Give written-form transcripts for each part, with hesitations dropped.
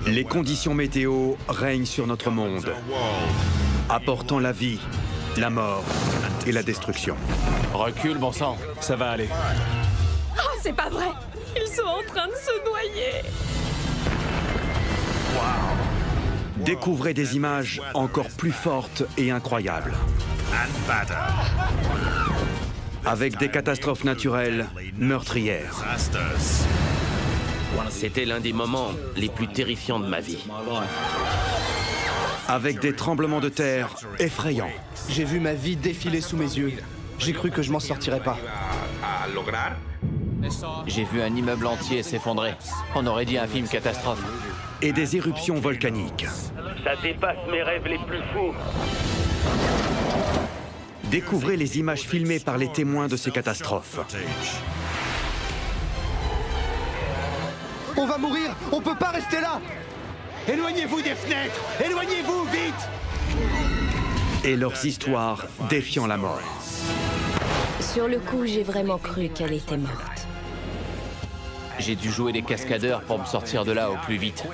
Les conditions météo règnent sur notre monde, apportant la vie, la mort et la destruction. Recule, bon sang, ça va aller. Oh, c'est pas vrai! Ils sont en train de se noyer! Découvrez des images encore plus fortes et incroyables. Avec des catastrophes naturelles meurtrières. C'était l'un des moments les plus terrifiants de ma vie. Avec des tremblements de terre effrayants. J'ai vu ma vie défiler sous mes yeux. J'ai cru que je m'en sortirais pas. J'ai vu un immeuble entier s'effondrer. On aurait dit un film catastrophe. Et des éruptions volcaniques. Ça dépasse mes rêves les plus fous. Découvrez les images filmées par les témoins de ces catastrophes. On va mourir! On peut pas rester là! Éloignez-vous des fenêtres! Éloignez-vous, vite! Et leurs histoires défiant la mort. Sur le coup, j'ai vraiment cru qu'elle était morte. J'ai dû jouer des cascadeurs pour me sortir de là au plus vite.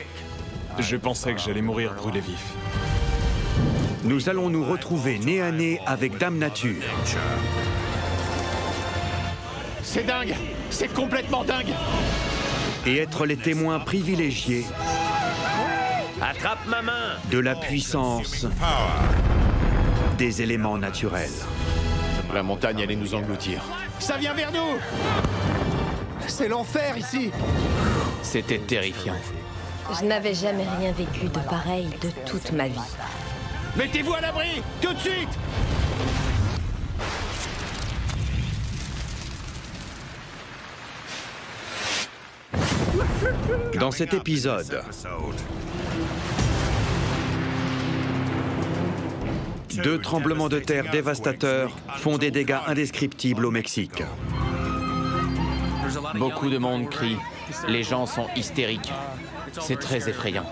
Je pensais que j'allais mourir brûlé vif. Nous allons nous retrouver nez à nez avec Dame Nature. C'est dingue! C'est complètement dingue! Et être les témoins privilégiés Attrape ma main! de la puissance des éléments naturels. La montagne allait nous engloutir. Ça vient vers nous! C'est l'enfer ici! C'était terrifiant. Je n'avais jamais rien vécu de pareil de toute ma vie. Mettez-vous à l'abri! Tout de suite! Dans cet épisode, deux tremblements de terre dévastateurs font des dégâts indescriptibles au Mexique. Beaucoup de monde crie. Les gens sont hystériques. C'est très effrayant.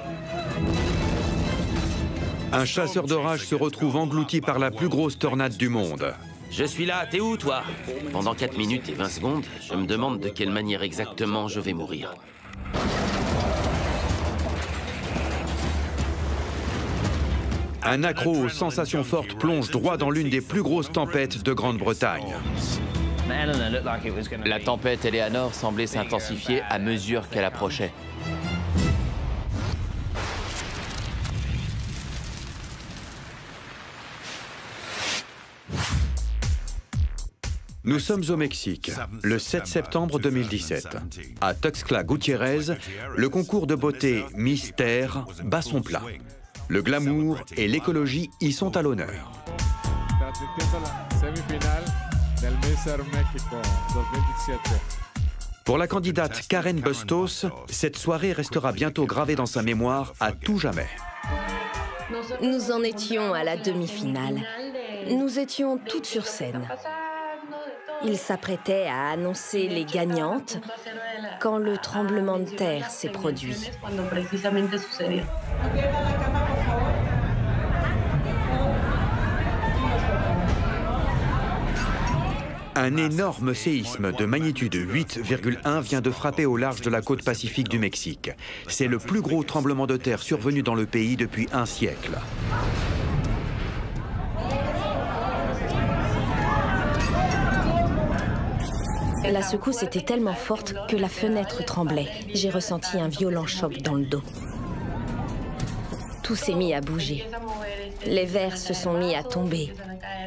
Un chasseur d'orage se retrouve englouti par la plus grosse tornade du monde. Je suis là, t'es où, toi? Pendant 4 minutes et 20 secondes, je me demande de quelle manière exactement je vais mourir. Un accro aux sensations fortes plonge droit dans l'une des plus grosses tempêtes de Grande-Bretagne. La tempête Eleanor semblait s'intensifier à mesure qu'elle approchait. Nous sommes au Mexique, le 7 septembre 2017. À Tuxtla Gutiérrez, le concours de beauté Miss Terre bat son plein. Le glamour et l'écologie y sont à l'honneur. Pour la candidate Karen Bustos, cette soirée restera bientôt gravée dans sa mémoire à tout jamais. Nous en étions à la demi-finale. Nous étions toutes sur scène. Ils s'apprêtaient à annoncer les gagnantes quand le tremblement de terre s'est produit. Un énorme séisme de magnitude 8,1 vient de frapper au large de la côte pacifique du Mexique. C'est le plus gros tremblement de terre survenu dans le pays depuis un siècle. La secousse était tellement forte que la fenêtre tremblait. J'ai ressenti un violent choc dans le dos. Tout s'est mis à bouger. Les verres se sont mis à tomber.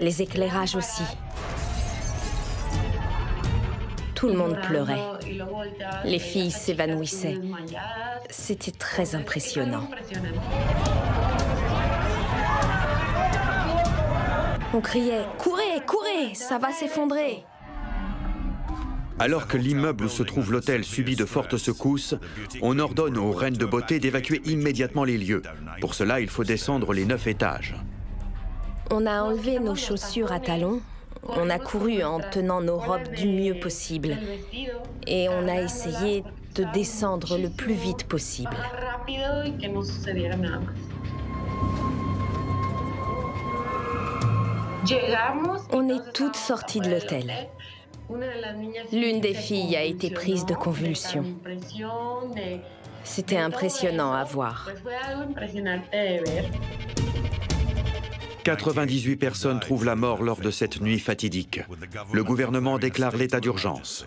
Les éclairages aussi. Tout le monde pleurait. Les filles s'évanouissaient. C'était très impressionnant. On criait « Courez, courez, ça va s'effondrer !» Alors que l'immeuble où se trouve l'hôtel subit de fortes secousses, on ordonne aux reines de beauté d'évacuer immédiatement les lieux. Pour cela, il faut descendre les 9 étages. On a enlevé nos chaussures à talons. On a couru en tenant nos robes du mieux possible. Et on a essayé de descendre le plus vite possible. On est toutes sorties de l'hôtel. L'une des filles a été prise de convulsions. C'était impressionnant à voir. 98 personnes trouvent la mort lors de cette nuit fatidique. Le gouvernement déclare l'état d'urgence.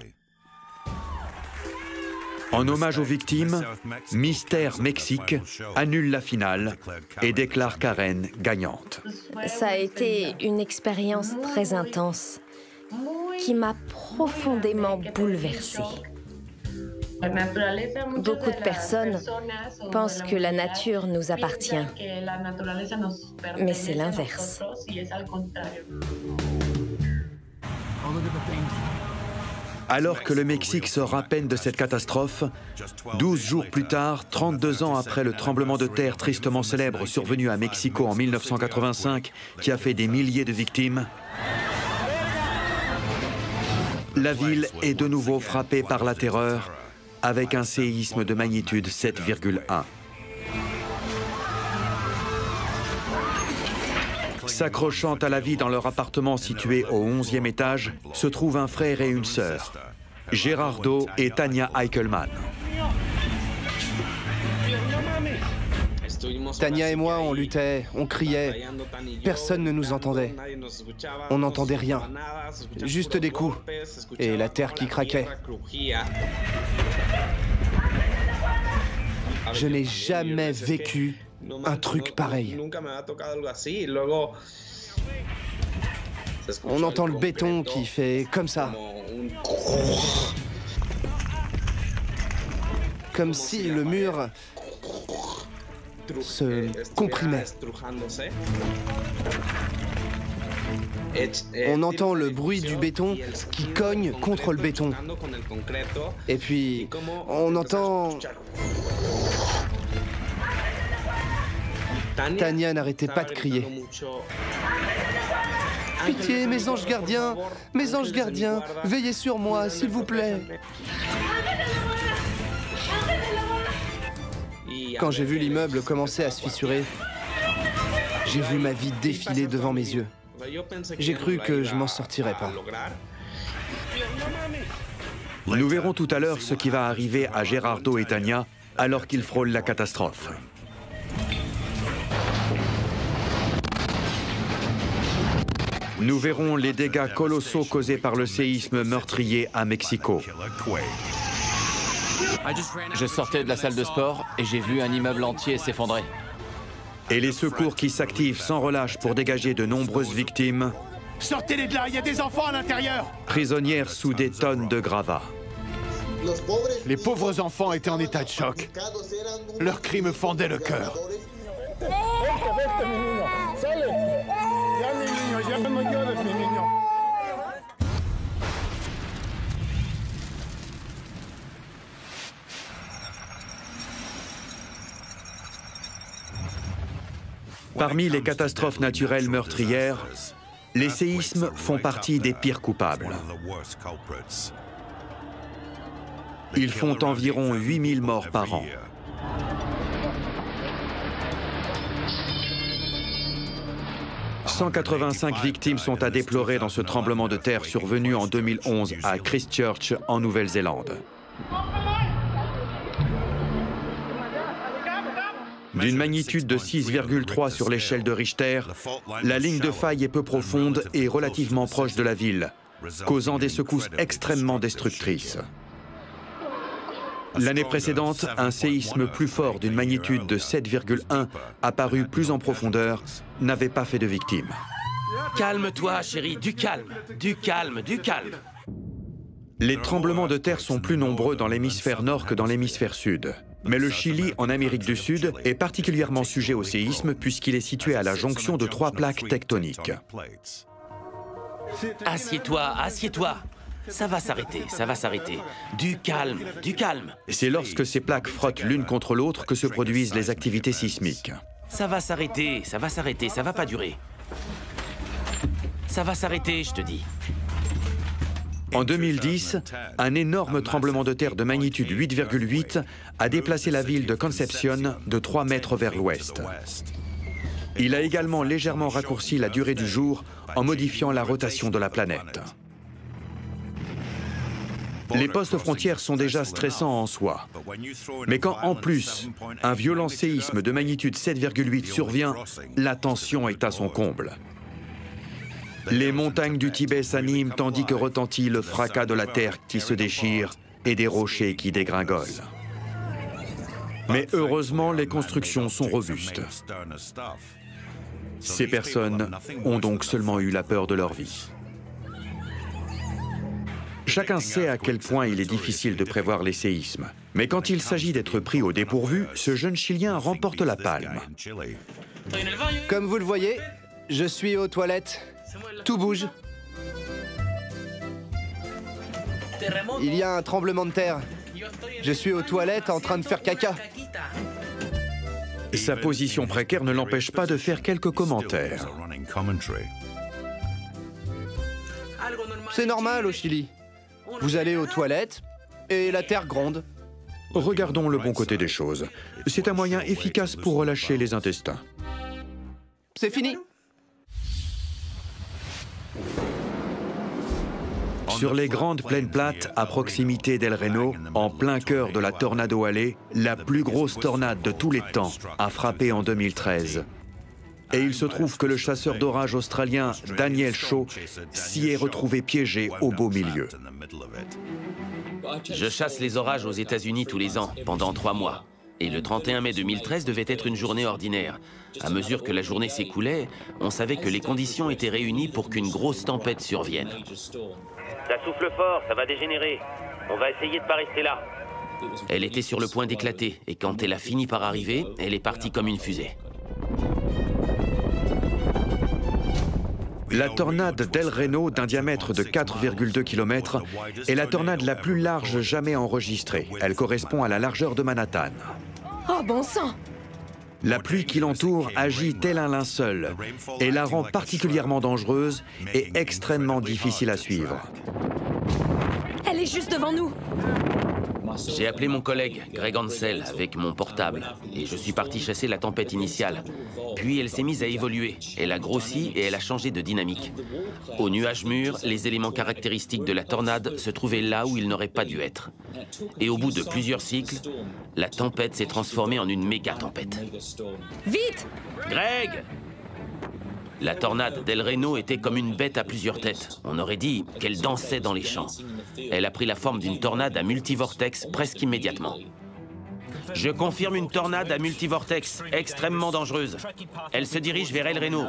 En hommage aux victimes, Mister Mexique annule la finale et déclare Karen gagnante. Ça a été une expérience très intense qui m'a profondément bouleversée. Beaucoup de personnes pensent que la nature nous appartient, mais c'est l'inverse. Alors que le Mexique sort à peine de cette catastrophe, 12 jours plus tard, 32 ans après le tremblement de terre tristement célèbre survenu à Mexico en 1985, qui a fait des milliers de victimes, la ville est de nouveau frappée par la terreur avec un séisme de magnitude 7,1. S'accrochant à la vie dans leur appartement situé au 11e étage, se trouvent un frère et une sœur, Gerardo et Tania Eichelman. Tania et moi, on luttait, on criait. Personne ne nous entendait. On n'entendait rien. Juste des coups. Et la terre qui craquait. Je n'ai jamais vécu un truc pareil. On entend le béton qui fait comme ça. Comme si le mur se comprimait. On entend le bruit du béton qui cogne contre le béton. Et puis, on entend... Tania n'arrêtait pas de crier. Pitié, mes anges gardiens, veillez sur moi, s'il vous plaît. Quand j'ai vu l'immeuble commencer à se fissurer, j'ai vu ma vie défiler devant mes yeux. J'ai cru que je m'en sortirais pas. Nous verrons tout à l'heure ce qui va arriver à Gerardo et Tania alors qu'ils frôlent la catastrophe. Nous verrons les dégâts colossaux causés par le séisme meurtrier à Mexico. Je sortais de la salle de sport et j'ai vu un immeuble entier s'effondrer. Et les secours qui s'activent sans relâche pour dégager de nombreuses victimes. Sortez-les de là, il y a des enfants à l'intérieur! Prisonnières sous des tonnes de gravats. Les pauvres enfants étaient en état de choc. Leurs cris me fendaient le cœur. Parmi les catastrophes naturelles meurtrières, les séismes font partie des pires coupables. Ils font environ 8000 morts par an. « 185 victimes sont à déplorer dans ce tremblement de terre survenu en 2011 à Christchurch, en Nouvelle-Zélande. D'une magnitude de 6,3 sur l'échelle de Richter, la ligne de faille est peu profonde et relativement proche de la ville, causant des secousses extrêmement destructrices. L'année précédente, un séisme plus fort d'une magnitude de 7,1, apparu plus en profondeur, n'avait pas fait de victimes. Calme-toi, chérie, du calme, du calme, du calme. Les tremblements de terre sont plus nombreux dans l'hémisphère nord que dans l'hémisphère sud. Mais le Chili, en Amérique du Sud, est particulièrement sujet au séisme puisqu'il est situé à la jonction de 3 plaques tectoniques. Assieds-toi, assieds-toi. Ça va s'arrêter, ça va s'arrêter. Du calme, du calme. C'est lorsque ces plaques frottent l'une contre l'autre que se produisent les activités sismiques. Ça va s'arrêter, ça va pas durer. Ça va s'arrêter, je te dis. En 2010, un énorme tremblement de terre de magnitude 8,8 a déplacé la ville de Concepción de 3 mètres vers l'ouest. Il a également légèrement raccourci la durée du jour en modifiant la rotation de la planète. Les postes frontières sont déjà stressants en soi. Mais quand, en plus, un violent séisme de magnitude 7,8 survient, la tension est à son comble. Les montagnes du Tibet s'animent tandis que retentit le fracas de la terre qui se déchire et des rochers qui dégringolent. Mais heureusement, les constructions sont robustes. Ces personnes ont donc seulement eu la peur de leur vie. Chacun sait à quel point il est difficile de prévoir les séismes. Mais quand il s'agit d'être pris au dépourvu, ce jeune Chilien remporte la palme. Comme vous le voyez, je suis aux toilettes. Tout bouge. Il y a un tremblement de terre. Je suis aux toilettes en train de faire caca. Sa position précaire ne l'empêche pas de faire quelques commentaires. C'est normal au Chili. Vous allez aux toilettes et la terre gronde. Regardons le bon côté des choses. C'est un moyen efficace pour relâcher les intestins. C'est fini. Sur les grandes plaines plates, à proximité d'El Reno, en plein cœur de la Tornado Alley, la plus grosse tornade de tous les temps a frappé en 2013. Et il se trouve que le chasseur d'orage australien Daniel Shaw s'y est retrouvé piégé au beau milieu. Je chasse les orages aux États-Unis tous les ans, pendant 3 mois. Et le 31 mai 2013 devait être une journée ordinaire. À mesure que la journée s'écoulait, on savait que les conditions étaient réunies pour qu'une grosse tempête survienne. Ça souffle fort, ça va dégénérer. On va essayer de pas rester là. Elle était sur le point d'éclater, et quand elle a fini par arriver, elle est partie comme une fusée. La tornade d'El Reno, d'un diamètre de 4,2 km, est la tornade la plus large jamais enregistrée. Elle correspond à la largeur de Manhattan. Oh bon sang! La pluie qui l'entoure agit tel un linceul et la rend particulièrement dangereuse et extrêmement difficile à suivre. Elle est juste devant nous! J'ai appelé mon collègue, Greg Ansel, avec mon portable, et je suis parti chasser la tempête initiale. Puis elle s'est mise à évoluer, elle a grossi et elle a changé de dynamique. Au nuage mûr, les éléments caractéristiques de la tornade se trouvaient là où ils n'auraient pas dû être. Et au bout de plusieurs cycles, la tempête s'est transformée en une méga-tempête. Vite! Greg! La tornade d'El Reno était comme une bête à plusieurs têtes. On aurait dit qu'elle dansait dans les champs. Elle a pris la forme d'une tornade à multivortex presque immédiatement. Je confirme une tornade à multivortex, extrêmement dangereuse. Elle se dirige vers El Reno.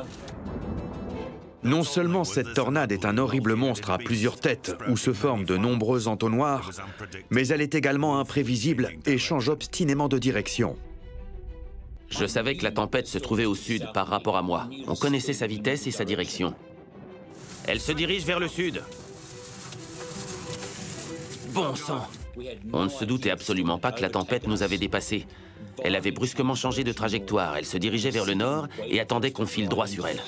Non seulement cette tornade est un horrible monstre à plusieurs têtes où se forment de nombreux entonnoirs, mais elle est également imprévisible et change obstinément de direction. Je savais que la tempête se trouvait au sud par rapport à moi. On connaissait sa vitesse et sa direction. Elle se dirige vers le sud. Bon sang! On ne se doutait absolument pas que la tempête nous avait dépassés. Elle avait brusquement changé de trajectoire. Elle se dirigeait vers le nord et attendait qu'on file droit sur elle.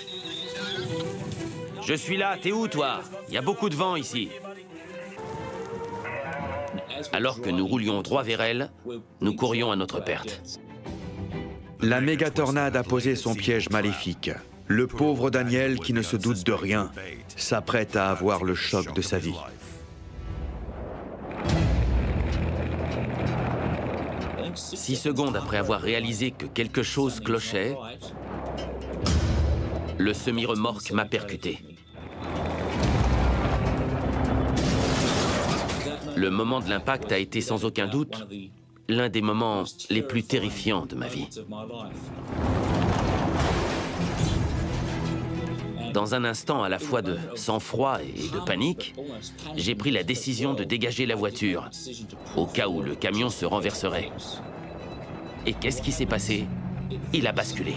Je suis là, t'es où toi? Il y a beaucoup de vent ici. Alors que nous roulions droit vers elle, nous courions à notre perte. La méga-tornade a posé son piège maléfique. Le pauvre Daniel, qui ne se doute de rien, s'apprête à avoir le choc de sa vie. Six secondes après avoir réalisé que quelque chose clochait, le semi-remorque m'a percuté. Le moment de l'impact a été sans aucun doute l'un des moments les plus terrifiants de ma vie. Dans un instant à la fois de sang-froid et de panique, j'ai pris la décision de dégager la voiture, au cas où le camion se renverserait. Et qu'est-ce qui s'est passé? Il a basculé.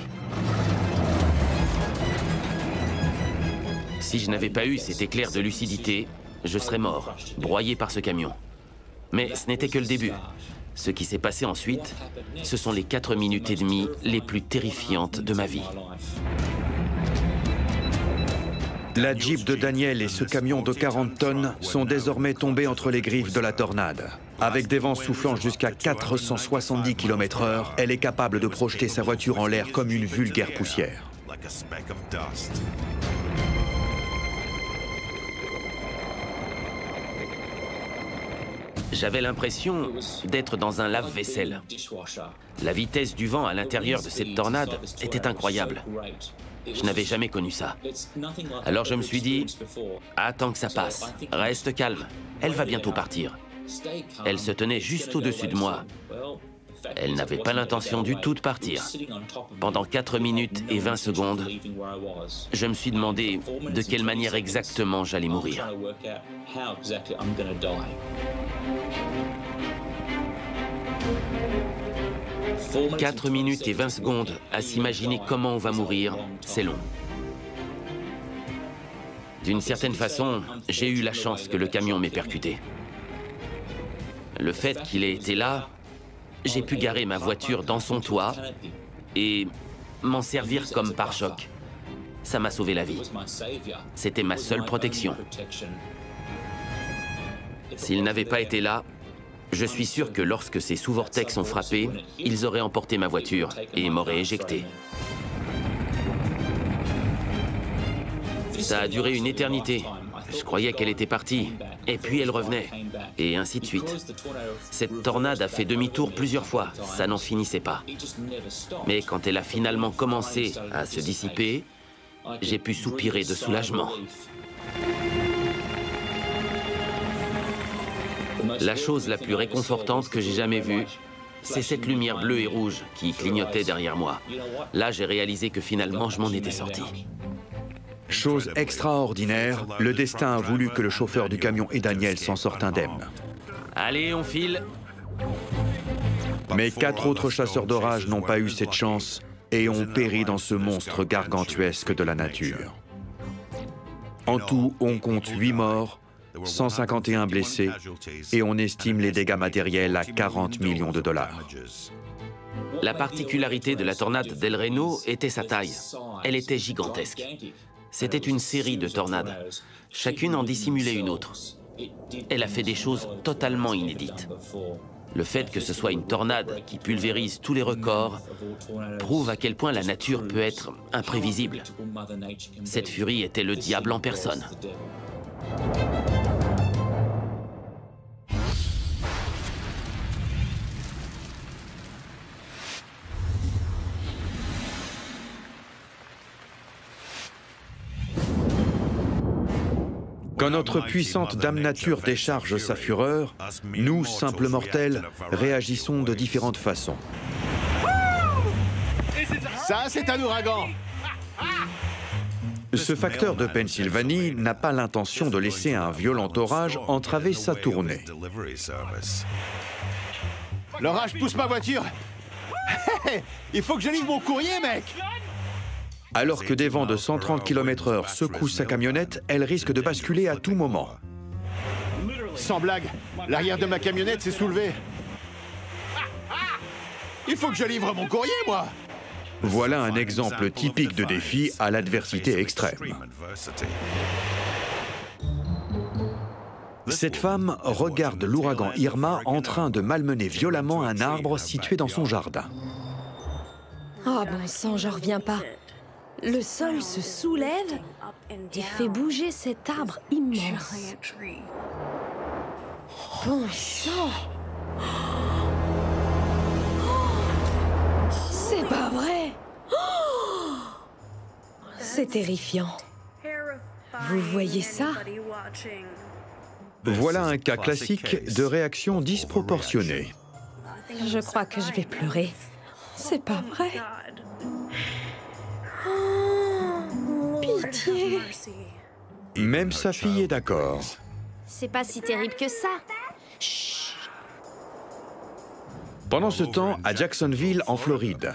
Si je n'avais pas eu cet éclair de lucidité, je serais mort, broyé par ce camion. Mais ce n'était que le début. Ce qui s'est passé ensuite, ce sont les 4 minutes et demie les plus terrifiantes de ma vie. La Jeep de Daniel et ce camion de 40 tonnes sont désormais tombés entre les griffes de la tornade. Avec des vents soufflant jusqu'à 470 km/h, elle est capable de projeter sa voiture en l'air comme une vulgaire poussière. J'avais l'impression d'être dans un lave-vaisselle. La vitesse du vent à l'intérieur de cette tornade était incroyable. Je n'avais jamais connu ça. Alors je me suis dit, attends que ça passe, reste calme, elle va bientôt partir. Elle se tenait juste au-dessus de moi. Elle n'avait pas l'intention du tout de partir. Pendant 4 minutes et 20 secondes, je me suis demandé de quelle manière exactement j'allais mourir. 4 minutes et 20 secondes à s'imaginer comment on va mourir, c'est long. D'une certaine façon, j'ai eu la chance que le camion m'ait percuté. Le fait qu'il ait été là, j'ai pu garer ma voiture dans son toit et m'en servir comme pare-choc. Ça m'a sauvé la vie. C'était ma seule protection. S'il n'avait pas été là, je suis sûr que lorsque ces sous-vortex ont frappé, ils auraient emporté ma voiture et m'auraient éjecté. Ça a duré une éternité. Je croyais qu'elle était partie, et puis elle revenait, et ainsi de suite. Cette tornade a fait demi-tour plusieurs fois, ça n'en finissait pas. Mais quand elle a finalement commencé à se dissiper, j'ai pu soupirer de soulagement. La chose la plus réconfortante que j'ai jamais vue, c'est cette lumière bleue et rouge qui clignotait derrière moi. Là, j'ai réalisé que finalement, je m'en étais sorti. Chose extraordinaire, le destin a voulu que le chauffeur du camion et Daniel s'en sortent indemnes. Allez, on file. Mais 4 autres chasseurs d'orage n'ont pas eu cette chance et ont péri dans ce monstre gargantuesque de la nature. En tout, on compte 8 morts, 151 blessés et on estime les dégâts matériels à 40 millions de dollars. La particularité de la tornade d'El Reno était sa taille. Elle était gigantesque. C'était une série de tornades. Chacune en dissimulait une autre. Elle a fait des choses totalement inédites. Le fait que ce soit une tornade qui pulvérise tous les records prouve à quel point la nature peut être imprévisible. Cette furie était le diable en personne. Quand notre puissante Dame Nature décharge sa fureur, nous, simples mortels, réagissons de différentes façons. Ça, c'est un ouragan! Ce facteur de Pennsylvanie n'a pas l'intention de laisser un violent orage entraver sa tournée. L'orage pousse ma voiture! Il faut que je livre mon courrier, mec! Alors que des vents de 130 km/h secouent sa camionnette, elle risque de basculer à tout moment. Sans blague, l'arrière de ma camionnette s'est soulevé. Il faut que je livre mon courrier, moi! Voilà un exemple typique de défi à l'adversité extrême. Cette femme regarde l'ouragan Irma en train de malmener violemment un arbre situé dans son jardin. Oh bon sang, j'en reviens pas. Le sol se soulève et fait bouger cet arbre immense. Bon sang! C'est pas vrai! C'est terrifiant. Vous voyez ça? Voilà un cas classique de réaction disproportionnée. Je crois que je vais pleurer. C'est pas vrai? Pitié! Même sa fille est d'accord. C'est pas si terrible que ça. Chut. Pendant ce temps, à Jacksonville, en Floride,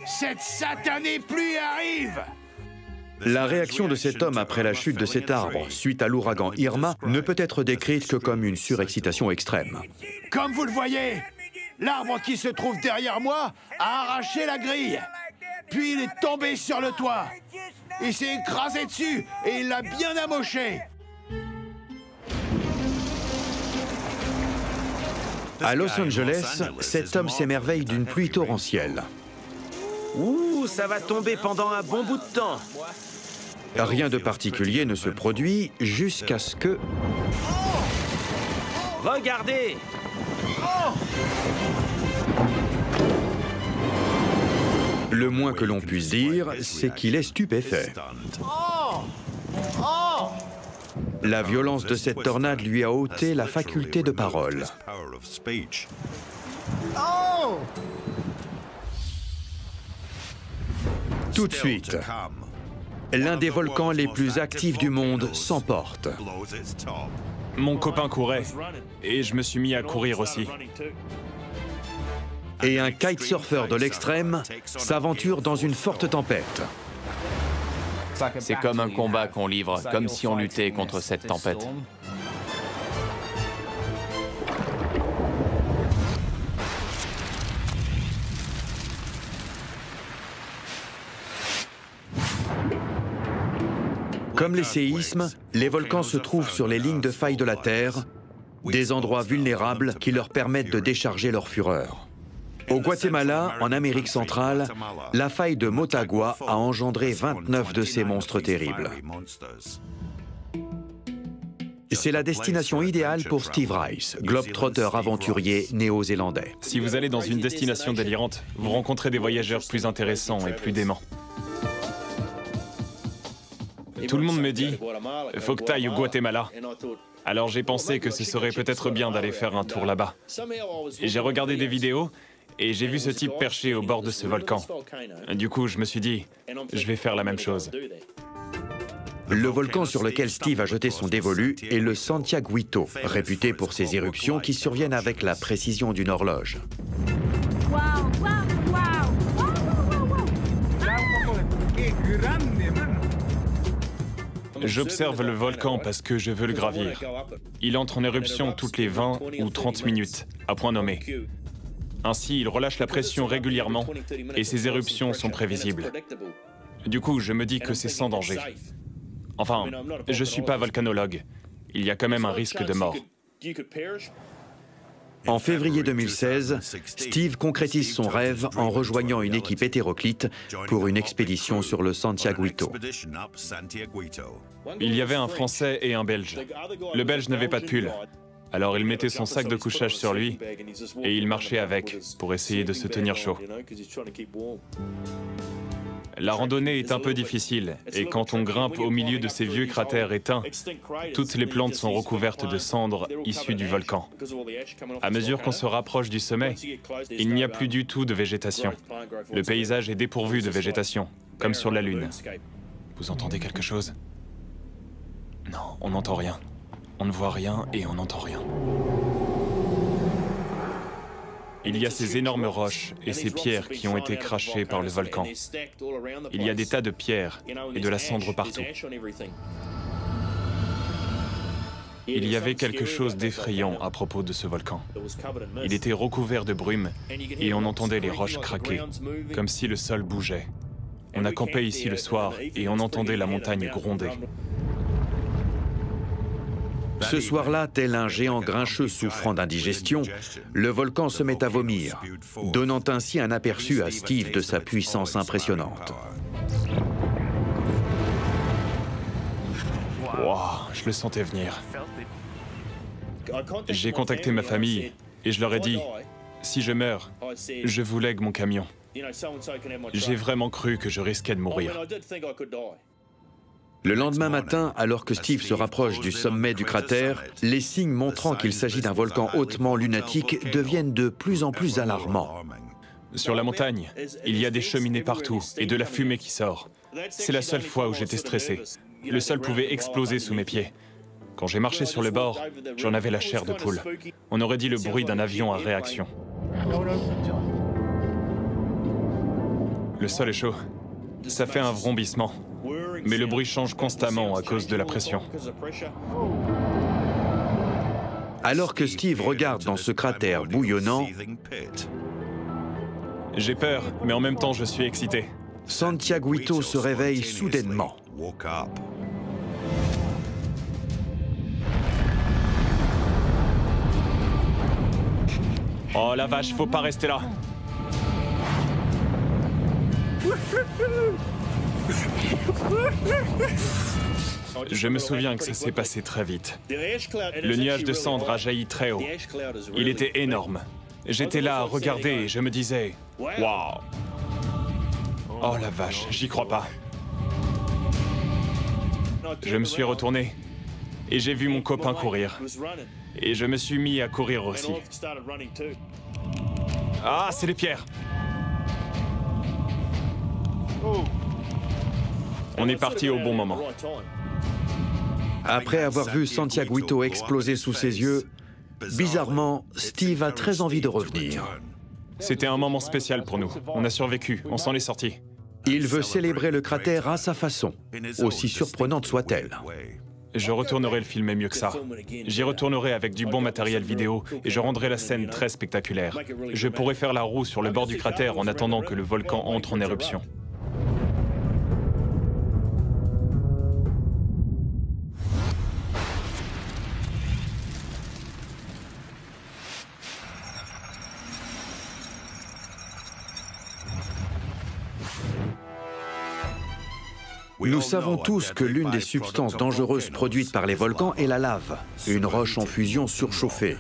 Cette satanée pluie arrive! la réaction de cet homme après la chute de cet arbre suite à l'ouragan Irma ne peut être décrite que comme une surexcitation extrême. Comme vous le voyez, l'arbre qui se trouve derrière moi a arraché la grille. Puis il est tombé sur le toit. Il s'est écrasé dessus et il l'a bien amoché. À Los Angeles, cet homme s'émerveille d'une pluie torrentielle. Ouh, ça va tomber pendant un bon bout de temps. Rien de particulier ne se produit jusqu'à ce que... Regardez! Le moins que l'on puisse dire, c'est qu'il est stupéfait. La violence de cette tornade lui a ôté la faculté de parole. Tout de suite, l'un des volcans les plus actifs du monde s'emporte. Mon copain courait, et je me suis mis à courir aussi. Et un kitesurfer de l'extrême s'aventure dans une forte tempête. C'est comme un combat qu'on livre, comme si on luttait contre cette tempête. Comme les séismes, les volcans se trouvent sur les lignes de faille de la Terre, des endroits vulnérables qui leur permettent de décharger leur fureur. Au Guatemala, en Amérique centrale, la faille de Motagua a engendré 29 de ces monstres terribles. C'est la destination idéale pour Steve Rice, globe-trotter aventurier néo-zélandais. Si vous allez dans une destination délirante, vous rencontrez des voyageurs plus intéressants et plus déments. Tout le monde me dit « Faut que t'ailles au Guatemala ». Alors j'ai pensé que ce serait peut-être bien d'aller faire un tour là-bas. Et j'ai regardé des vidéos et j'ai vu ce type perché au bord de ce volcan. Du coup, je me suis dit « Je vais faire la même chose ». Le volcan sur lequel Steve a jeté son dévolu est le Santiaguito, réputé pour ses éruptions qui surviennent avec la précision d'une horloge. J'observe le volcan parce que je veux le gravir. Il entre en éruption toutes les 20 ou 30 minutes, à point nommé. Ainsi, il relâche la pression régulièrement et ses éruptions sont prévisibles. Du coup, je me dis que c'est sans danger. Enfin, je suis pas volcanologue. Il y a quand même un risque de mort. En février 2016, Steve concrétise son rêve en rejoignant une équipe hétéroclite pour une expédition sur le Santiaguito. Il y avait un Français et un Belge. Le Belge n'avait pas de pull. Alors il mettait son sac de couchage sur lui et il marchait avec pour essayer de se tenir chaud. La randonnée est un peu difficile et quand on grimpe au milieu de ces vieux cratères éteints, toutes les plantes sont recouvertes de cendres issues du volcan. À mesure qu'on se rapproche du sommet, il n'y a plus du tout de végétation. Le paysage est dépourvu de végétation, comme sur la Lune. Vous entendez quelque chose? Non, on n'entend rien. On ne voit rien et on n'entend rien. Il y a ces énormes roches et ces pierres qui ont été crachées par le volcan. Il y a des tas de pierres et de la cendre partout. Il y avait quelque chose d'effrayant à propos de ce volcan. Il était recouvert de brume et on entendait les roches craquer, comme si le sol bougeait. On a campé ici le soir et on entendait la montagne gronder. Ce soir-là, tel un géant grincheux souffrant d'indigestion, le volcan se met à vomir, donnant ainsi un aperçu à Steve de sa puissance impressionnante. Wow, je le sentais venir. J'ai contacté ma famille et je leur ai dit, si je meurs, je vous lègue mon camion. J'ai vraiment cru que je risquais de mourir. Le lendemain matin, alors que Steve se rapproche du sommet du cratère, les signes montrant qu'il s'agit d'un volcan hautement lunatique deviennent de plus en plus alarmants. Sur la montagne, il y a des cheminées partout et de la fumée qui sort. C'est la seule fois où j'étais stressé. Le sol pouvait exploser sous mes pieds. Quand j'ai marché sur le bord, j'en avais la chair de poule. On aurait dit le bruit d'un avion à réaction. Le sol est chaud. Ça fait un vrombissement. Mais le bruit change constamment à cause de la pression. Alors que Steve regarde dans ce cratère bouillonnant, j'ai peur, mais en même temps je suis excité. Santiaguito se réveille soudainement. Oh la vache, faut pas rester là. Je me souviens que ça s'est passé très vite. Le nuage de cendres a jailli très haut. Il était énorme. J'étais là à regarder et je me disais « Waouh ! Oh la vache, j'y crois pas. » Je me suis retourné et j'ai vu mon copain courir. Et je me suis mis à courir aussi. Ah, c'est les pierres! On est parti au bon moment. Après avoir vu Santiaguito exploser sous ses yeux, bizarrement, Steve a très envie de revenir. C'était un moment spécial pour nous. On a survécu, on s'en est sorti. Il veut célébrer le cratère à sa façon, aussi surprenante soit-elle. Je retournerai le filmer mieux que ça. J'y retournerai avec du bon matériel vidéo et je rendrai la scène très spectaculaire. Je pourrai faire la roue sur le bord du cratère en attendant que le volcan entre en éruption. Nous savons tous que l'une des substances dangereuses produites par les volcans est la lave, une roche en fusion surchauffée.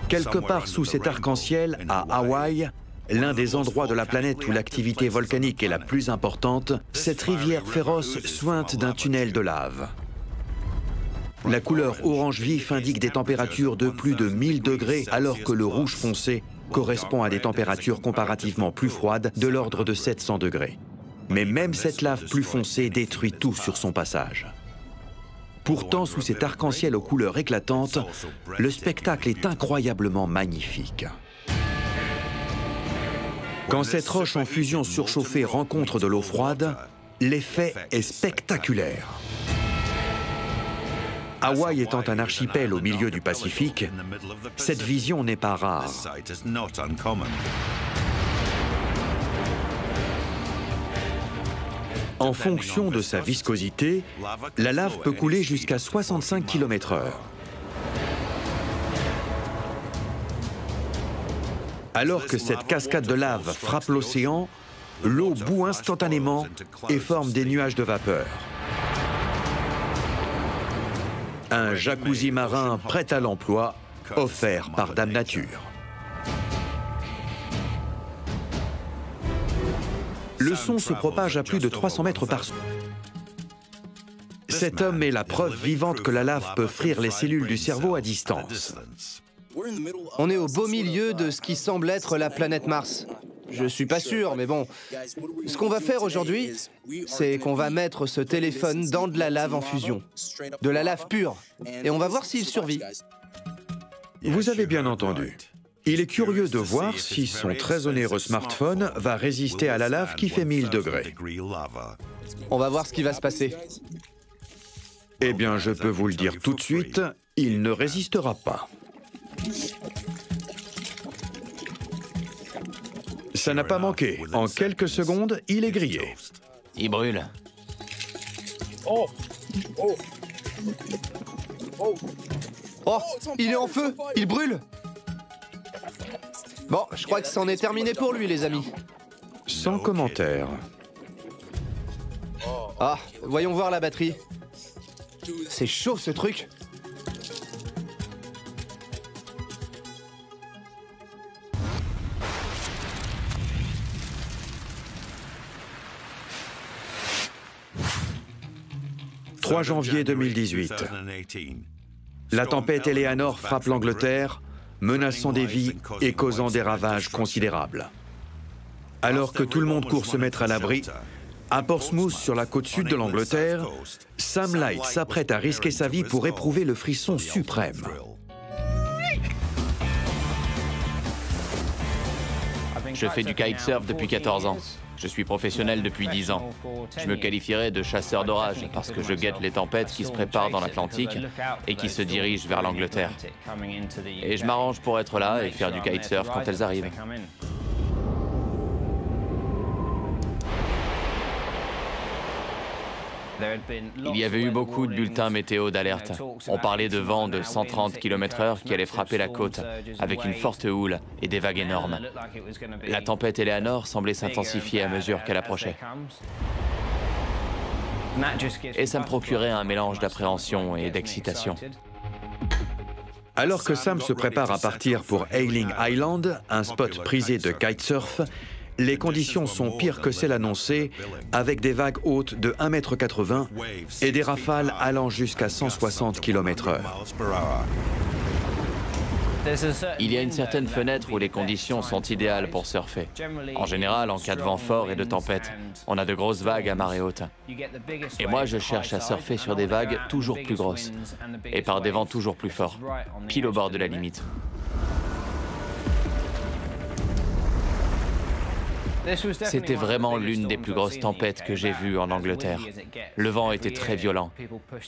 Quelque part sous cet arc-en-ciel, à Hawaï, l'un des endroits de la planète où l'activité volcanique est la plus importante, cette rivière féroce suinte d'un tunnel de lave. La couleur orange vif indique des températures de plus de 1000 degrés, alors que le rouge foncé correspond à des températures comparativement plus froides, de l'ordre de 700 degrés. Mais même cette lave plus foncée détruit tout sur son passage. Pourtant, sous cet arc-en-ciel aux couleurs éclatantes, le spectacle est incroyablement magnifique. Quand cette roche en fusion surchauffée rencontre de l'eau froide, l'effet est spectaculaire. Hawaï étant un archipel au milieu du Pacifique, cette vision n'est pas rare. En fonction de sa viscosité, la lave peut couler jusqu'à 65 km/h. Alors que cette cascade de lave frappe l'océan, l'eau bout instantanément et forme des nuages de vapeur. Un jacuzzi marin prêt à l'emploi, offert par Dame Nature. Le son se propage à plus de 300 mètres par seconde. Cet homme est la preuve vivante que la lave peut frire les cellules du cerveau à distance. On est au beau milieu de ce qui semble être la planète Mars. Je suis pas sûr, mais bon. Ce qu'on va faire aujourd'hui, c'est qu'on va mettre ce téléphone dans de la lave en fusion. De la lave pure. Et on va voir s'il survit. Vous avez bien entendu. Il est curieux de voir si son très onéreux smartphone va résister à la lave qui fait 1000 degrés. On va voir ce qui va se passer. Eh bien, je peux vous le dire tout de suite, il ne résistera pas. Ça n'a pas manqué. En quelques secondes, il est grillé. Il brûle. Oh, il est en feu, il brûle. Bon, je crois que c'en est terminé pour lui, les amis. Sans commentaire. Ah, voyons voir la batterie. C'est chaud, ce truc. « 3 janvier 2018. La tempête Eleanor frappe l'Angleterre, menaçant des vies et causant des ravages considérables. Alors que tout le monde court se mettre à l'abri, à Portsmouth, sur la côte sud de l'Angleterre, Sam Light s'apprête à risquer sa vie pour éprouver le frisson suprême. Je fais du kitesurf depuis 14 ans. Je suis professionnel depuis 10 ans. Je me qualifierais de chasseur d'orage parce que je guette les tempêtes qui se préparent dans l'Atlantique et qui se dirigent vers l'Angleterre. Et je m'arrange pour être là et faire du kitesurf quand elles arrivent. Il y avait eu beaucoup de bulletins météo d'alerte. On parlait de vents de 130 km/h qui allaient frapper la côte, avec une forte houle et des vagues énormes. La tempête Eleanor semblait s'intensifier à mesure qu'elle approchait. Et ça me procurait un mélange d'appréhension et d'excitation. Alors que Sam se prépare à partir pour Hayling Island, un spot prisé de kitesurf, les conditions sont pires que celles annoncées, avec des vagues hautes de 1,80 m et des rafales allant jusqu'à 160 km/h. Il y a une certaine fenêtre où les conditions sont idéales pour surfer. En général, en cas de vent fort et de tempête, on a de grosses vagues à marée haute. Et moi, je cherche à surfer sur des vagues toujours plus grosses et par des vents toujours plus forts, pile au bord de la limite. C'était vraiment l'une des plus grosses tempêtes que j'ai vues en Angleterre. Le vent était très violent.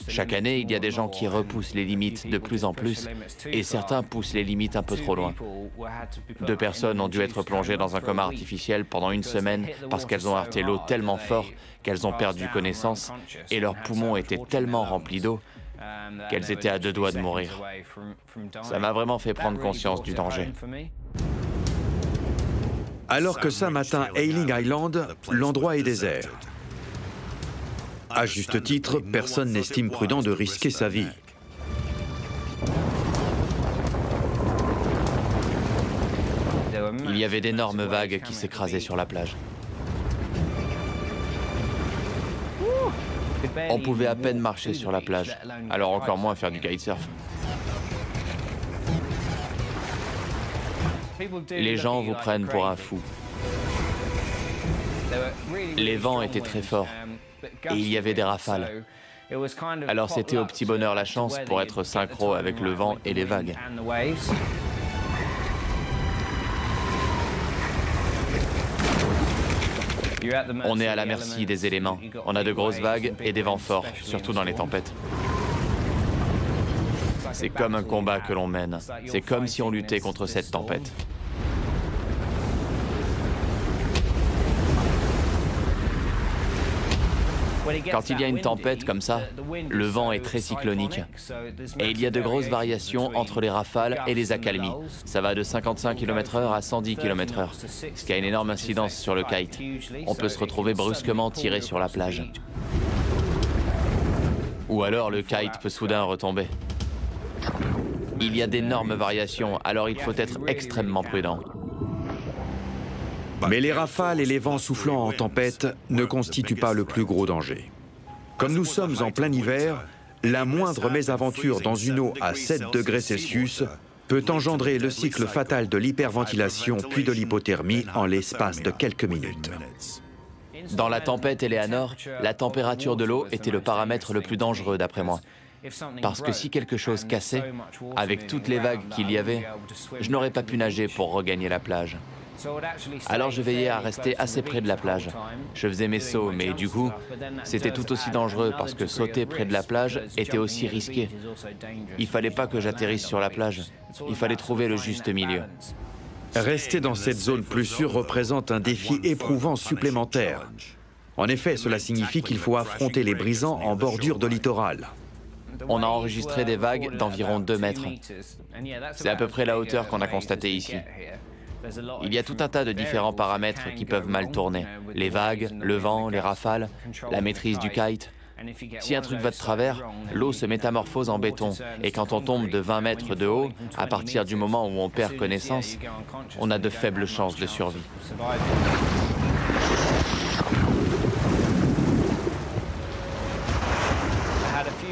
Chaque année, il y a des gens qui repoussent les limites de plus en plus, et certains poussent les limites un peu trop loin. 2 personnes ont dû être plongées dans un coma artificiel pendant 1 semaine parce qu'elles ont heurté l'eau tellement fort qu'elles ont perdu connaissance, et leurs poumons étaient tellement remplis d'eau qu'elles étaient à 2 doigts de mourir. Ça m'a vraiment fait prendre conscience du danger. Alors que Sam atteint Hayling Island, l'endroit est désert. À juste titre, personne n'estime prudent de risquer sa vie. Il y avait d'énormes vagues qui s'écrasaient sur la plage. On pouvait à peine marcher sur la plage, alors encore moins faire du kitesurf. Les gens vous prennent pour un fou. Les vents étaient très forts et il y avait des rafales. Alors c'était au petit bonheur la chance pour être synchro avec le vent et les vagues. On est à la merci des éléments. On a de grosses vagues et des vents forts, surtout dans les tempêtes. C'est comme un combat que l'on mène. C'est comme si on luttait contre cette tempête. Quand il y a une tempête comme ça, le vent est très cyclonique. Et il y a de grosses variations entre les rafales et les accalmies. Ça va de 55 km/h à 110 km/h, ce qui a une énorme incidence sur le kite. On peut se retrouver brusquement tiré sur la plage. Ou alors le kite peut soudain retomber. Il y a d'énormes variations, alors il faut être extrêmement prudent. Mais les rafales et les vents soufflant en tempête ne constituent pas le plus gros danger. Comme nous sommes en plein hiver, la moindre mésaventure dans une eau à 7 degrés Celsius peut engendrer le cycle fatal de l'hyperventilation puis de l'hypothermie en l'espace de quelques minutes. Dans la tempête Eleanor, la température de l'eau était le paramètre le plus dangereux d'après moi. Parce que si quelque chose cassait, avec toutes les vagues qu'il y avait, je n'aurais pas pu nager pour regagner la plage. Alors je veillais à rester assez près de la plage. Je faisais mes sauts, mais du coup, c'était tout aussi dangereux parce que sauter près de la plage était aussi risqué. Il fallait pas que j'atterrisse sur la plage. Il fallait trouver le juste milieu. Rester dans cette zone plus sûre représente un défi éprouvant supplémentaire. En effet, cela signifie qu'il faut affronter les brisants en bordure de littoral. On a enregistré des vagues d'environ 2 mètres. C'est à peu près la hauteur qu'on a constatée ici. Il y a tout un tas de différents paramètres qui peuvent mal tourner. Les vagues, le vent, les rafales, la maîtrise du kite. Si un truc va de travers, l'eau se métamorphose en béton. Et quand on tombe de 20 mètres de haut, à partir du moment où on perd connaissance, on a de faibles chances de survie.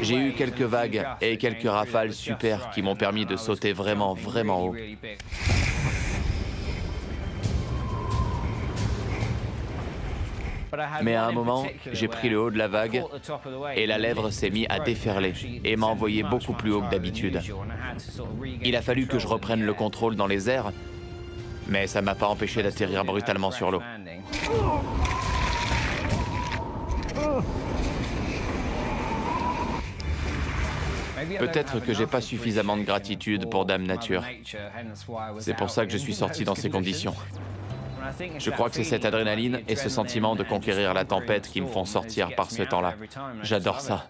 J'ai eu quelques vagues et quelques rafales super qui m'ont permis de sauter vraiment, vraiment haut. Mais à un moment, j'ai pris le haut de la vague et la lèvre s'est mise à déferler et m'a envoyé beaucoup plus haut que d'habitude. Il a fallu que je reprenne le contrôle dans les airs, mais ça ne m'a pas empêché d'atterrir brutalement sur l'eau. Peut-être que j'ai pas suffisamment de gratitude pour Dame Nature. C'est pour ça que je suis sorti dans ces conditions. Je crois que c'est cette adrénaline et ce sentiment de conquérir la tempête qui me font sortir par ce temps-là. J'adore ça.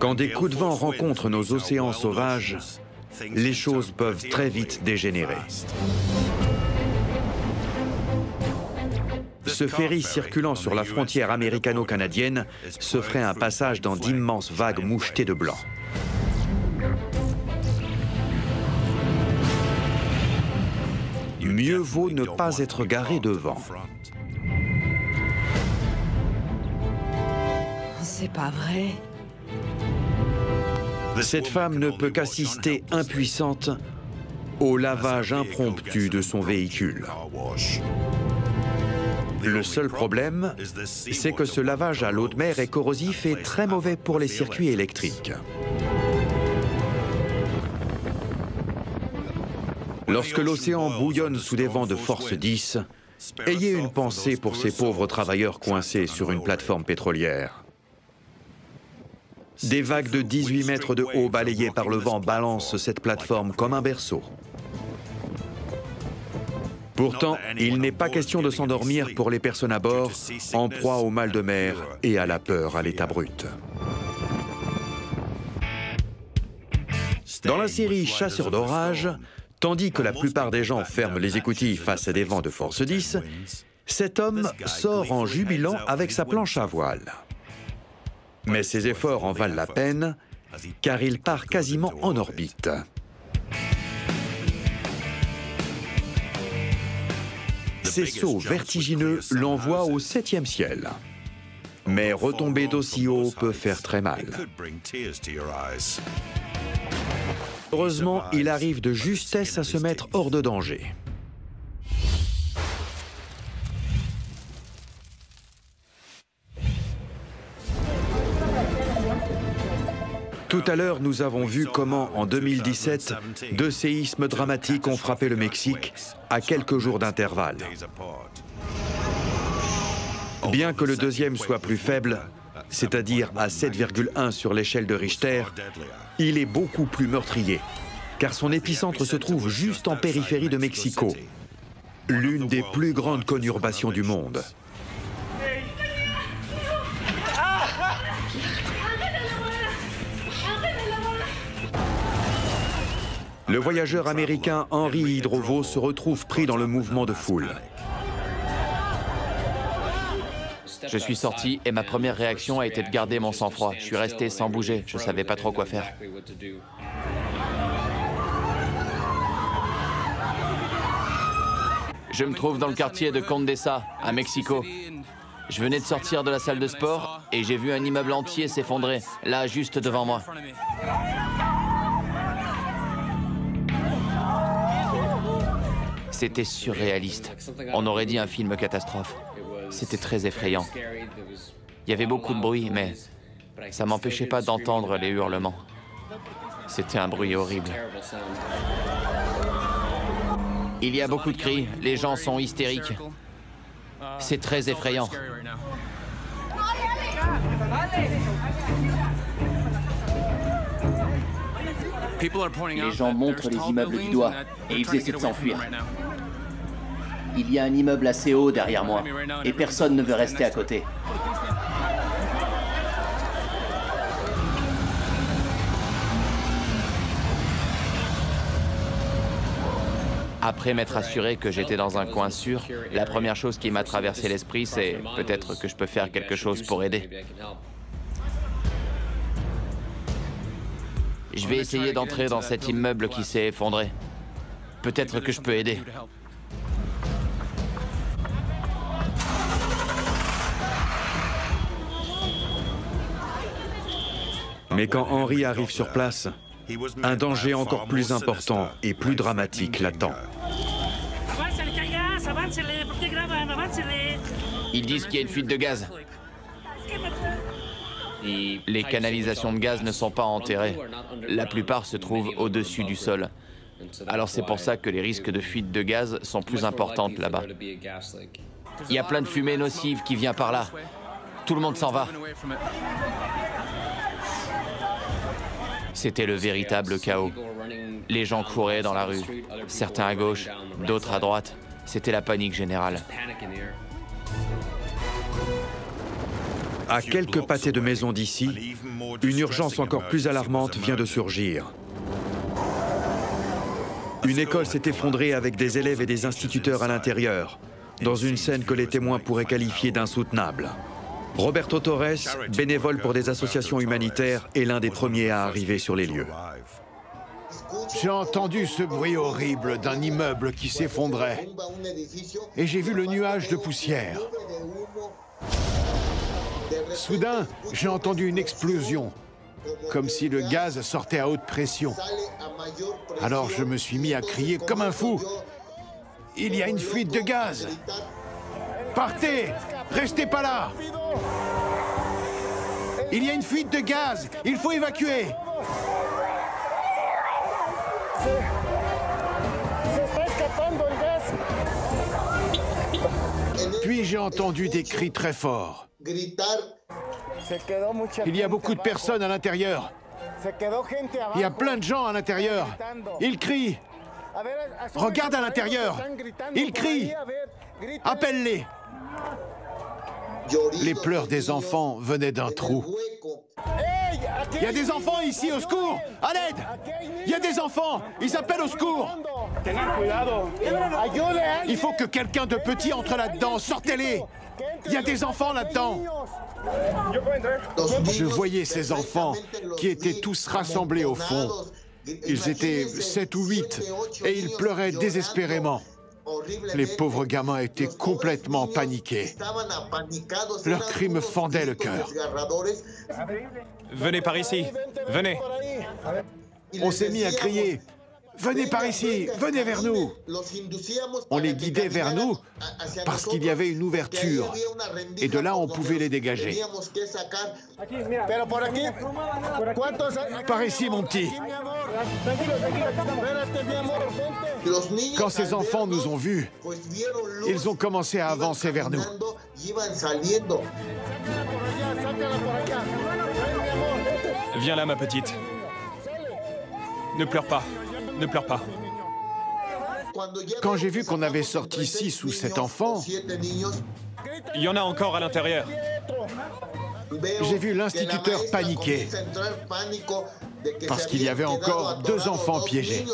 Quand des coups de vent rencontrent nos océans sauvages, les choses peuvent très vite dégénérer. Ce ferry circulant sur la frontière américano-canadienne se ferait un passage dans d'immenses vagues mouchetées de blanc. Mieux vaut ne pas être garé devant. C'est pas vrai. Cette femme ne peut qu'assister impuissante au lavage impromptu de son véhicule. Le seul problème, c'est que ce lavage à l'eau de mer est corrosif et très mauvais pour les circuits électriques. Lorsque l'océan bouillonne sous des vents de force 10, ayez une pensée pour ces pauvres travailleurs coincés sur une plateforme pétrolière. Des vagues de 18 mètres de haut balayées par le vent balancent cette plateforme comme un berceau. Pourtant, il n'est pas question de s'endormir pour les personnes à bord, en proie au mal de mer et à la peur à l'état brut. Dans la série Chasseurs d'orage, tandis que la plupart des gens ferment les écoutilles face à des vents de force 10, cet homme sort en jubilant avec sa planche à voile. Mais ses efforts en valent la peine, car il part quasiment en orbite. Ces sauts vertigineux l'envoient au 7e ciel. Mais retomber d'aussi haut peut faire très mal. Heureusement, il arrive de justesse à se mettre hors de danger. Tout à l'heure, nous avons vu comment, en 2017, 2 séismes dramatiques ont frappé le Mexique à quelques jours d'intervalle. Bien que le deuxième soit plus faible, c'est-à-dire à 7,1 sur l'échelle de Richter, il est beaucoup plus meurtrier, car son épicentre se trouve juste en périphérie de Mexico, l'une des plus grandes conurbations du monde. Le voyageur américain Henry Hidrovo se retrouve pris dans le mouvement de foule. Je suis sorti et ma première réaction a été de garder mon sang-froid. Je suis resté sans bouger, je ne savais pas trop quoi faire. Je me trouve dans le quartier de Condesa, à Mexico. Je venais de sortir de la salle de sport et j'ai vu un immeuble entier s'effondrer, là, juste devant moi. C'était surréaliste. On aurait dit un film catastrophe. C'était très effrayant. Il y avait beaucoup de bruit, mais ça m'empêchait pas d'entendre les hurlements. C'était un bruit horrible. Il y a beaucoup de cris, les gens sont hystériques. C'est très effrayant. Les gens montrent les immeubles du doigt et ils essaient de s'enfuir. Il y a un immeuble assez haut derrière moi et personne ne veut rester à côté. Après m'être assuré que j'étais dans un coin sûr, la première chose qui m'a traversé l'esprit, c'est peut-être que je peux faire quelque chose pour aider. Je vais essayer d'entrer dans cet immeuble qui s'est effondré. Peut-être que je peux aider. Mais quand Henry arrive sur place, un danger encore plus important et plus dramatique l'attend. Ils disent qu'il y a une fuite de gaz. Les canalisations de gaz ne sont pas enterrées. La plupart se trouvent au-dessus du sol. Alors c'est pour ça que les risques de fuite de gaz sont plus importantes là-bas. Il y a plein de fumée nocive qui vient par là. Tout le monde s'en va. C'était le véritable chaos. Les gens couraient dans la rue, certains à gauche, d'autres à droite. C'était la panique générale. À quelques pâtés de maison d'ici, une urgence encore plus alarmante vient de surgir. Une école s'est effondrée avec des élèves et des instituteurs à l'intérieur, dans une scène que les témoins pourraient qualifier d'insoutenable. Roberto Torres, bénévole pour des associations humanitaires, est l'un des premiers à arriver sur les lieux. J'ai entendu ce bruit horrible d'un immeuble qui s'effondrait. Et j'ai vu le nuage de poussière. Soudain, j'ai entendu une explosion, comme si le gaz sortait à haute pression. Alors je me suis mis à crier comme un fou. Il y a une fuite de gaz! Partez! Restez pas là! Il y a une fuite de gaz! Il faut évacuer! Puis j'ai entendu des cris très forts. Il y a beaucoup de personnes à l'intérieur. Il y a plein de gens à l'intérieur. Ils crient. Regarde à l'intérieur. Ils crient. Appelle-les. Les pleurs des enfants venaient d'un trou. Il y a des enfants ici, au secours! À l'aide! Il y a des enfants! Ils appellent au secours! Il faut que quelqu'un de petit entre là-dedans. Sortez-les! Il y a des enfants là-dedans! Je voyais ces enfants qui étaient tous rassemblés au fond. Ils étaient 7 ou 8 et ils pleuraient désespérément. Les pauvres gamins étaient complètement paniqués. Leurs cris me fendaient le cœur. Venez par ici, venez. On s'est mis à crier. Venez par ici, venez vers nous. On les guidait vers nous parce qu'il y avait une ouverture. Et de là, on pouvait les dégager. Par ici, mon petit. Quand ces enfants nous ont vus, ils ont commencé à avancer vers nous. Viens là, ma petite. Ne pleure pas. Ne pleure pas. Quand j'ai vu qu'on avait sorti 6 ou 7 enfants, il y en a encore à l'intérieur. J'ai vu l'instituteur paniquer parce qu'il y avait encore 2 enfants piégés.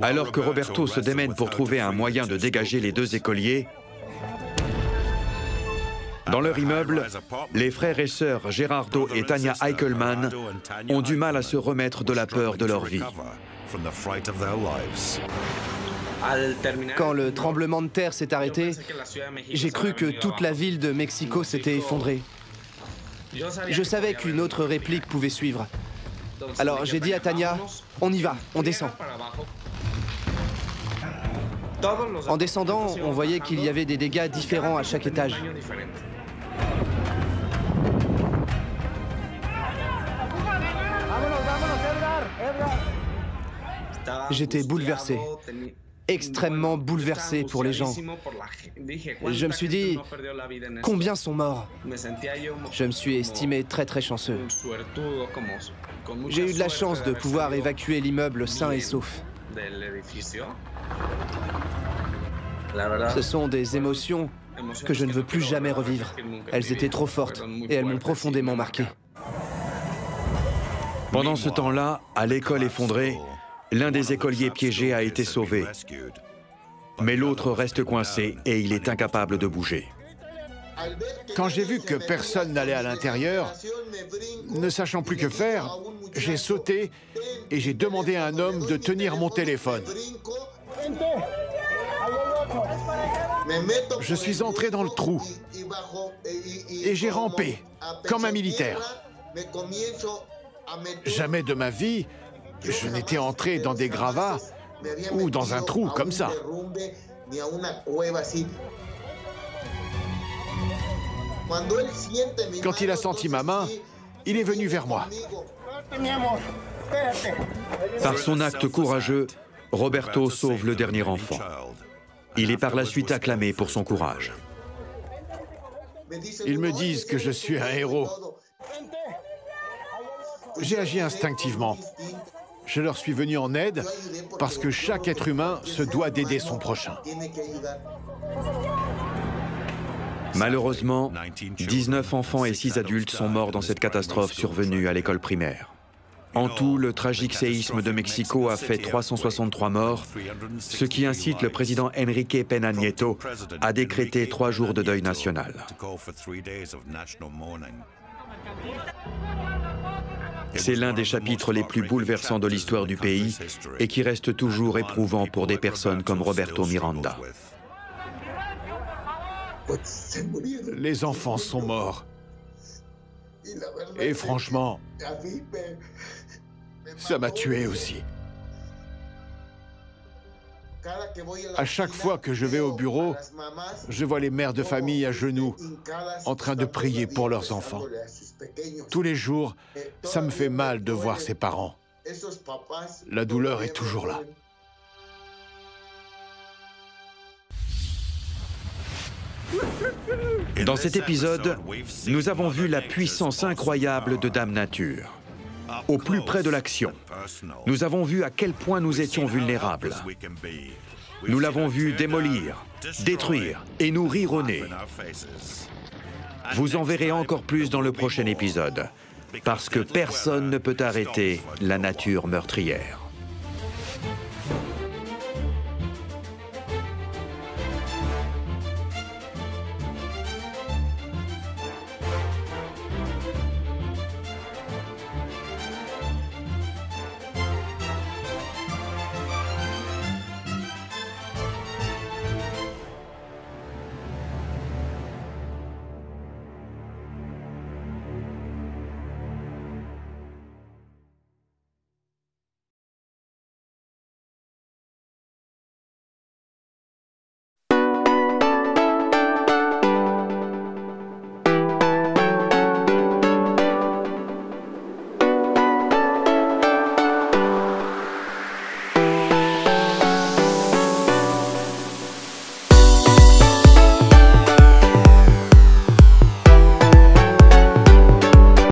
Alors que Roberto se démène pour trouver un moyen de dégager les 2 écoliers, dans leur immeuble, les frères et sœurs Gerardo et Tania Eichelman ont du mal à se remettre de la peur de leur vie. Quand le tremblement de terre s'est arrêté, j'ai cru que toute la ville de Mexico s'était effondrée. Je savais qu'une autre réplique pouvait suivre. Alors j'ai dit à Tania, on y va, on descend. En descendant, on voyait qu'il y avait des dégâts différents à chaque étage. J'étais bouleversé, extrêmement bouleversé pour les gens. Je me suis dit, combien sont morts? Je me suis estimé très chanceux. J'ai eu de la chance de pouvoir évacuer l'immeuble sain et sauf. Ce sont des émotions que je ne veux plus jamais revivre. Elles étaient trop fortes et elles m'ont profondément marqué. Pendant ce temps-là, à l'école effondrée, l'un des écoliers piégés a été sauvé. Mais l'autre reste coincé et il est incapable de bouger. Quand j'ai vu que personne n'allait à l'intérieur, ne sachant plus que faire, j'ai sauté et j'ai demandé à un homme de tenir mon téléphone. Je suis entré dans le trou et j'ai rampé comme un militaire. Jamais de ma vie, je n'étais entré dans des gravats ou dans un trou comme ça. Quand il a senti ma main, il est venu vers moi. Par son acte courageux, Roberto sauve le dernier enfant. Il est par la suite acclamé pour son courage. Ils me disent que je suis un héros. J'ai agi instinctivement. Je leur suis venu en aide parce que chaque être humain se doit d'aider son prochain. Malheureusement, 19 enfants et 6 adultes sont morts dans cette catastrophe survenue à l'école primaire. En tout, le tragique séisme de Mexico a fait 363 morts, ce qui incite le président Enrique Peña Nieto à décréter 3 jours de deuil national. C'est l'un des chapitres les plus bouleversants de l'histoire du pays et qui reste toujours éprouvant pour des personnes comme Roberto Miranda. Les enfants sont morts. Et franchement, ça m'a tué aussi. À chaque fois que je vais au bureau, je vois les mères de famille à genoux, en train de prier pour leurs enfants. Tous les jours, ça me fait mal de voir ces parents. La douleur est toujours là. Dans cet épisode, nous avons vu la puissance incroyable de Dame Nature. Au plus près de l'action, nous avons vu à quel point nous étions vulnérables. Nous l'avons vu démolir, détruire et nous rire au nez. Vous en verrez encore plus dans le prochain épisode, parce que personne ne peut arrêter la nature meurtrière.